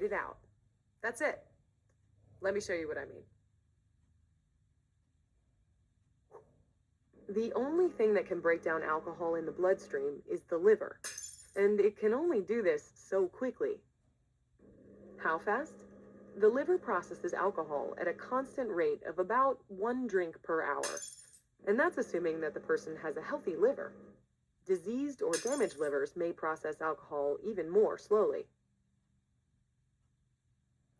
it out. That's it. Let me show you what I mean. The only thing that can break down alcohol in the bloodstream is the liver, and it can only do this so quickly. How fast? The liver processes alcohol at a constant rate of about 1 drink per hour, and that's assuming that the person has a healthy liver. Diseased or damaged livers may process alcohol even more slowly.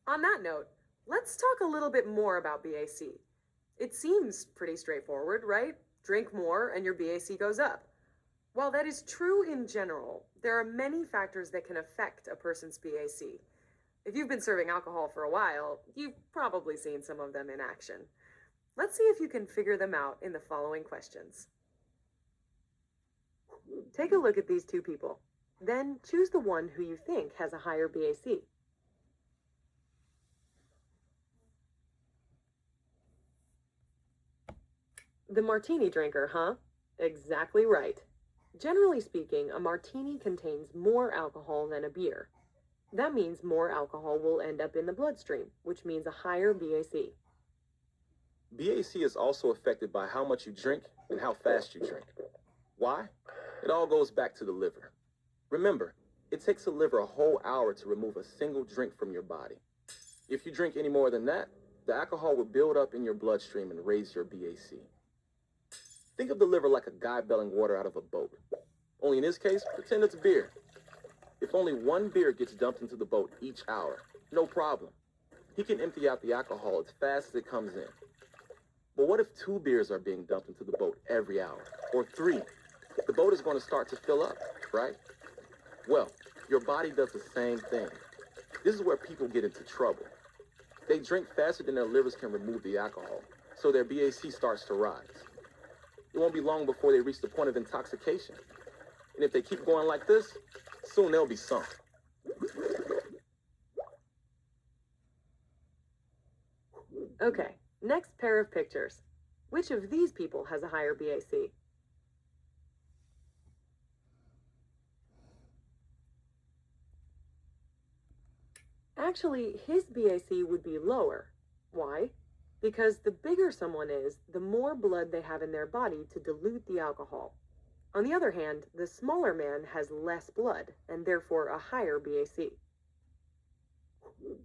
On that note, let's talk a little bit more about BAC. It seems pretty straightforward, right? Drink more and your BAC goes up. While that is true in general, there are many factors that can affect a person's BAC. If you've been serving alcohol for a while, you've probably seen some of them in action. Let's see if you can figure them out in the following questions. Take a look at these two people. Then choose the one who you think has a higher BAC. The martini drinker, huh? Exactly right. Generally speaking, a martini contains more alcohol than a beer. That means more alcohol will end up in the bloodstream, which means a higher BAC. BAC is also affected by how much you drink and how fast you drink. Why? It all goes back to the liver. Remember, it takes the liver a whole hour to remove a single drink from your body. If you drink any more than that, the alcohol will build up in your bloodstream and raise your BAC. Think of the liver like a guy bailing water out of a boat. Only in this case, pretend it's beer. If only 1 beer gets dumped into the boat each hour, no problem. He can empty out the alcohol as fast as it comes in. But what if 2 beers are being dumped into the boat every hour? Or 3? The boat is going to start to fill up, right? Well, your body does the same thing. This is where people get into trouble. They drink faster than their livers can remove the alcohol, so their BAC starts to rise. It won't be long before they reach the point of intoxication. And if they keep going like this, soon they'll be sunk. Okay, next pair of pictures. Which of these people has a higher BAC? Actually, his BAC would be lower. Why? Because the bigger someone is, the more blood they have in their body to dilute the alcohol. On the other hand, the smaller man has less blood, and therefore a higher BAC.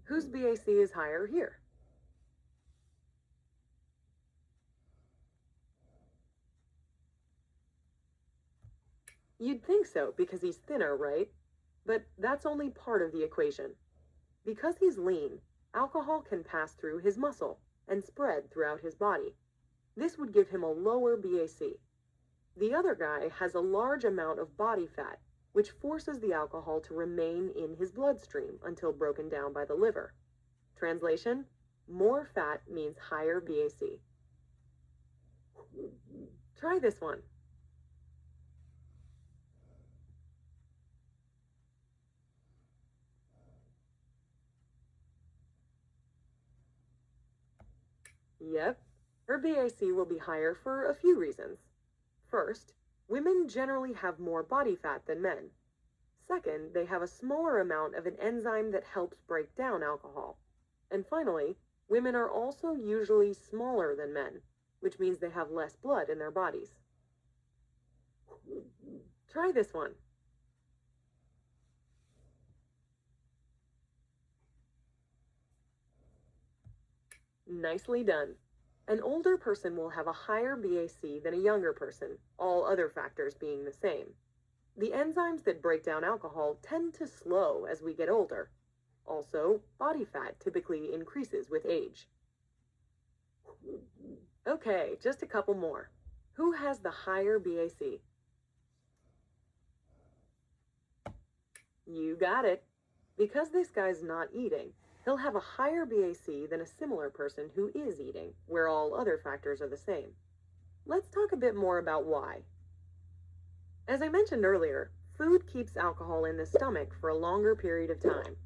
Whose BAC is higher here? You'd think so, because he's thinner, right? But that's only part of the equation. Because he's lean, alcohol can pass through his muscle and spread throughout his body. This would give him a lower BAC. The other guy has a large amount of body fat, which forces the alcohol to remain in his bloodstream until broken down by the liver. Translation: more fat means higher BAC. Try this one. Yep, her BAC will be higher for a few reasons. First, women generally have more body fat than men. Second, they have a smaller amount of an enzyme that helps break down alcohol. And finally, women are also usually smaller than men, which means they have less blood in their bodies. Try this one. Nicely done. An older person will have a higher BAC than a younger person, all other factors being the same. The enzymes that break down alcohol tend to slow as we get older. Also, body fat typically increases with age. Okay, just a couple more. Who has the higher BAC? You got it. Because this guy's not eating, he'll have a higher BAC than a similar person who is eating, where all other factors are the same. Let's talk a bit more about why. As I mentioned earlier, food keeps alcohol in the stomach for a longer period of time.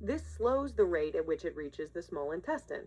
This slows the rate at which it reaches the small intestine,